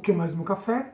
pouquinho mais no meu café.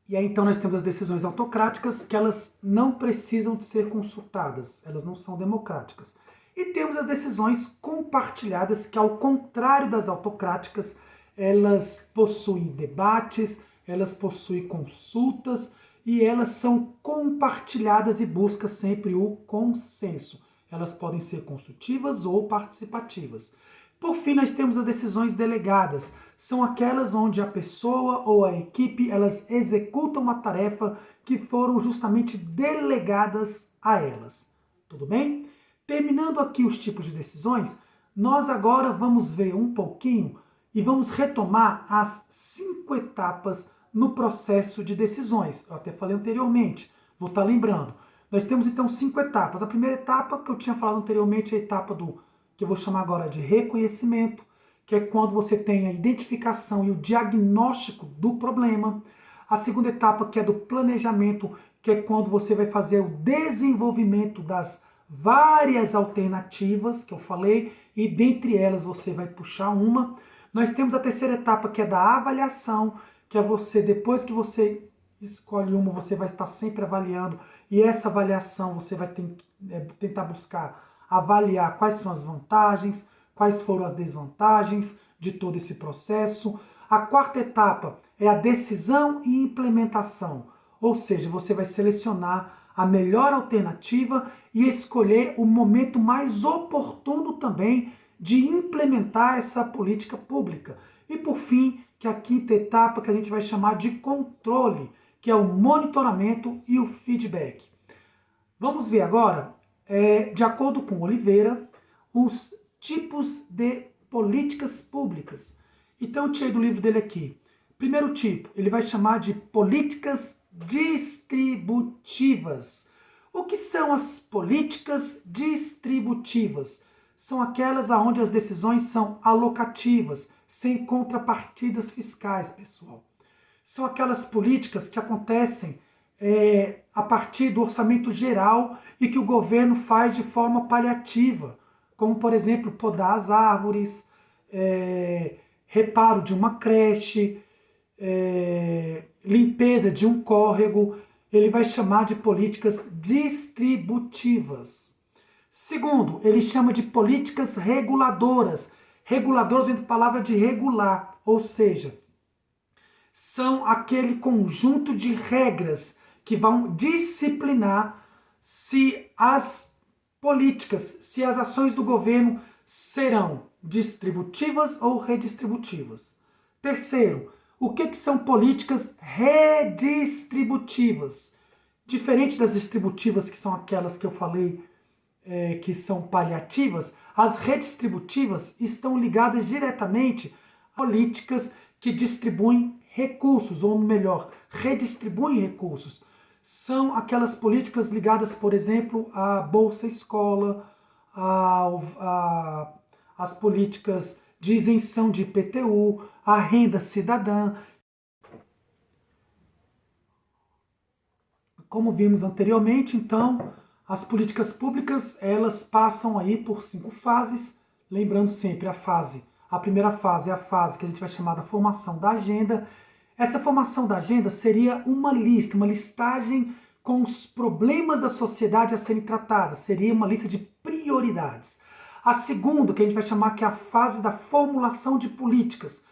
E aí então nós temos as decisões autocráticas, que elas não precisam de ser consultadas, elas não são democráticas. E temos as decisões compartilhadas, que ao contrário das autocráticas, elas possuem debates, elas possuem consultas e elas são compartilhadas e buscam sempre o consenso. Elas podem ser consultivas ou participativas. Por fim, nós temos as decisões delegadas. São aquelas onde a pessoa ou a equipe, elas executam uma tarefa que foram justamente delegadas a elas. Tudo bem? Terminando aqui os tipos de decisões, nós agora vamos ver um pouquinho e vamos retomar as 5 etapas no processo de decisões. Eu até falei anteriormente, vou estar lembrando. Nós temos então 5 etapas. A primeira etapa, que eu tinha falado anteriormente, é a etapa que eu vou chamar agora de reconhecimento, que é quando você tem a identificação e o diagnóstico do problema. A segunda etapa, que é do planejamento, que é quando você vai fazer o desenvolvimento das várias alternativas que eu falei, e dentre elas você vai puxar uma. Nós temos a terceira etapa, que é da avaliação, que é você, depois que você escolhe uma, você vai estar sempre avaliando, e essa avaliação você vai tentar buscar avaliar quais são as vantagens, quais foram as desvantagens de todo esse processo. A quarta etapa é a decisão e implementação, ou seja, você vai selecionar a melhor alternativa e escolher o momento mais oportuno também de implementar essa política pública. E por fim, que é a quinta etapa, que a gente vai chamar de controle, que é o monitoramento e o feedback. Vamos ver agora, de acordo com Oliveira, os tipos de políticas públicas. Então eu tirei do livro dele aqui. Primeiro tipo, ele vai chamar de políticas distributivas. O que são as políticas distributivas? São aquelas onde as decisões são alocativas, sem contrapartidas fiscais, pessoal. São aquelas políticas que acontecem a partir do orçamento geral e que o governo faz de forma paliativa, como, por exemplo, podar as árvores, reparo de uma creche, limpeza de um córrego. Ele vai chamar de políticas distributivas. Segundo, ele chama de políticas reguladoras. Reguladoras entre a palavra de regular, ou seja, são aquele conjunto de regras que vão disciplinar se as políticas, se as ações do governo serão distributivas ou redistributivas. Terceiro, o que são políticas redistributivas? Diferente das distributivas, que são aquelas que eu falei que são paliativas, as redistributivas estão ligadas diretamente a políticas que distribuem recursos, ou melhor, redistribuem recursos. São aquelas políticas ligadas, por exemplo, à Bolsa Escola, às políticas de isenção de IPTU, à renda cidadã. Como vimos anteriormente, então, as políticas públicas, elas passam aí por 5 fases, lembrando sempre a primeira fase é a fase que a gente vai chamar da formação da agenda. Essa formação da agenda seria uma listagem com os problemas da sociedade a serem tratados, seria uma lista de prioridades. A segunda, que a gente vai chamar que é a fase da formulação de políticas.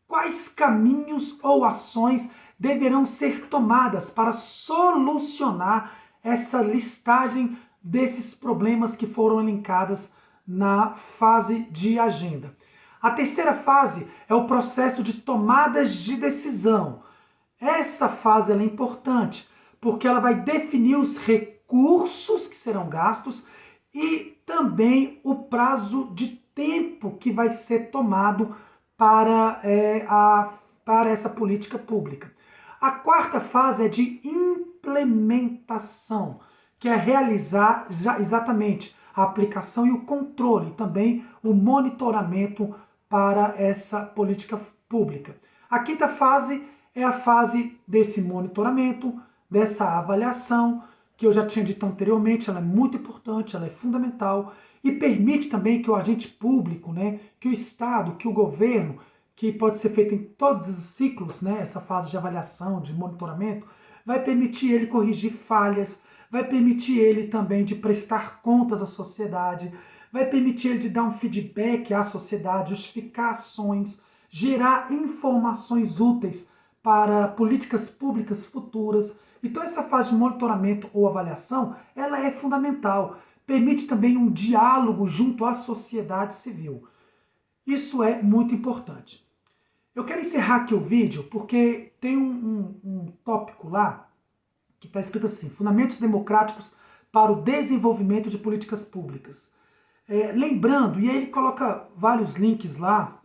Quais caminhos ou ações deverão ser tomadas para solucionar essa listagem desses problemas que foram elencadas na fase de agenda. A terceira fase é o processo de tomadas de decisão. Essa fase é importante, porque ela vai definir os recursos que serão gastos e também o prazo de tempo que vai ser tomado para essa política pública. A quarta fase é de implementação, que é realizar exatamente a aplicação e o controle, também o monitoramento para essa política pública. A quinta fase é a fase desse monitoramento, dessa avaliação, que eu já tinha dito anteriormente, ela é muito importante, ela é fundamental e permite também que o agente público, que o Estado, que o governo, que pode ser feita em todos os ciclos, né, essa fase de avaliação, de monitoramento, vai permitir ele corrigir falhas, vai permitir ele também de prestar contas à sociedade, vai permitir ele de dar um feedback à sociedade, justificar ações, gerar informações úteis para políticas públicas futuras. Então essa fase de monitoramento ou avaliação, ela é fundamental. Permite também um diálogo junto à sociedade civil. Isso é muito importante. Eu quero encerrar aqui o vídeo porque tem um tópico lá que está escrito assim: Fundamentos Democráticos para o Desenvolvimento de Políticas Públicas. Lembrando, e aí ele coloca vários links lá,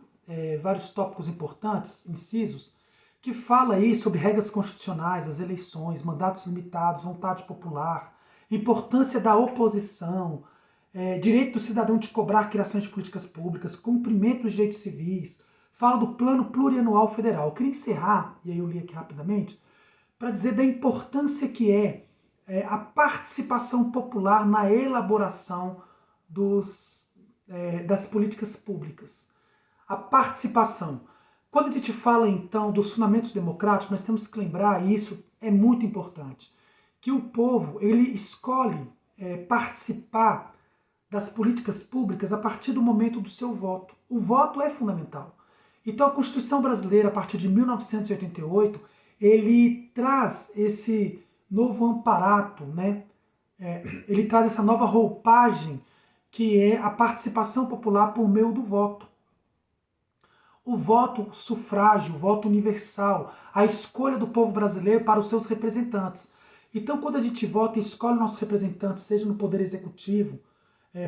vários tópicos importantes, incisos, que fala aí sobre regras constitucionais, as eleições, mandatos limitados, vontade popular, importância da oposição, direito do cidadão de cobrar criações de políticas públicas, cumprimento dos direitos civis, fala do Plano Plurianual Federal. Eu queria encerrar, e aí eu li aqui rapidamente, para dizer da importância que é a participação popular na elaboração das políticas públicas. A participação. Quando a gente fala, então, dos fundamentos democráticos, nós temos que lembrar, e isso é muito importante, que o povo ele escolhe participar das políticas públicas a partir do momento do seu voto. O voto é fundamental. Então, a Constituição brasileira, a partir de 1988, ele traz esse novo amparato, né? Ele traz essa nova roupagem, que é a participação popular por meio do voto. O voto sufrágio, o voto universal, a escolha do povo brasileiro para os seus representantes. Então, quando a gente vota e escolhe nossos representantes, seja no Poder Executivo,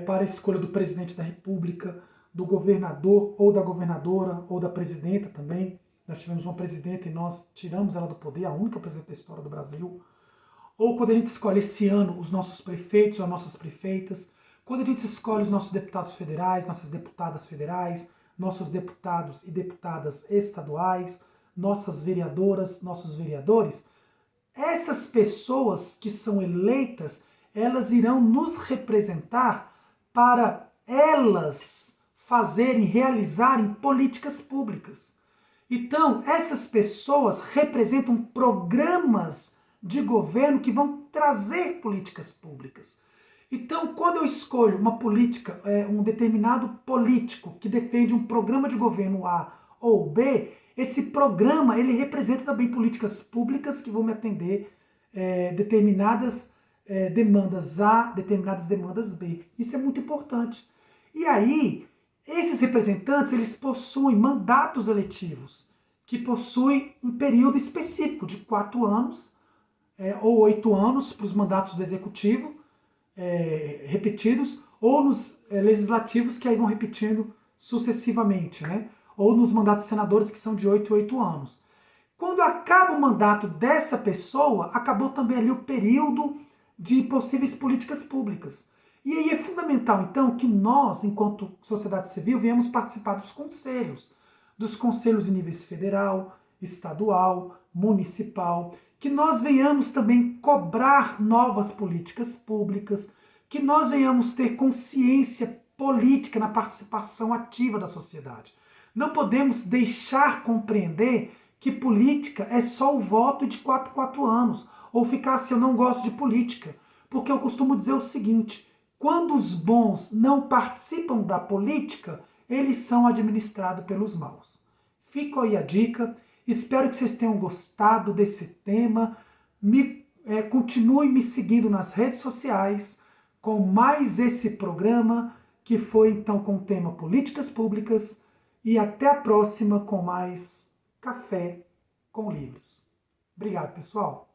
para a escolha do presidente da República, do governador ou da governadora ou da presidenta também. Nós tivemos uma presidenta e nós tiramos ela do poder, a única presidenta da história do Brasil. Ou quando a gente escolhe esse ano os nossos prefeitos ou as nossas prefeitas, quando a gente escolhe os nossos deputados federais, nossas deputadas federais, nossos deputados e deputadas estaduais, nossas vereadoras, nossos vereadores, essas pessoas que são eleitas, elas irão nos representar para elas fazerem, realizarem políticas públicas. Então, essas pessoas representam programas de governo que vão trazer políticas públicas. Então, quando eu escolho uma política, um determinado político que defende um programa de governo A ou B, esse programa ele representa também políticas públicas que vão me atender determinadas demandas A, determinadas demandas B. Isso é muito importante. E aí, esses representantes eles possuem mandatos eletivos, que possuem um período específico de 4 anos ou 8 anos para os mandatos do executivo, repetidos, ou nos legislativos que aí vão repetindo sucessivamente, né? Ou nos mandatos de senadores que são de 8 em 8 anos. Quando acaba o mandato dessa pessoa, acabou também ali o período de possíveis políticas públicas. E aí é fundamental, então, que nós, enquanto sociedade civil, venhamos participar dos conselhos em níveis federal, estadual, municipal, que nós venhamos também cobrar novas políticas públicas, que nós venhamos ter consciência política na participação ativa da sociedade. Não podemos deixar compreender que política é só o voto de 4 em 4 anos, ou ficar assim, eu não gosto de política, porque eu costumo dizer o seguinte: quando os bons não participam da política, eles são administrados pelos maus. Fica aí a dica. Espero que vocês tenham gostado desse tema. Continue me seguindo nas redes sociais com mais esse programa, que foi então com o tema Políticas Públicas. E até a próxima com mais Café com Livros. Obrigado, pessoal.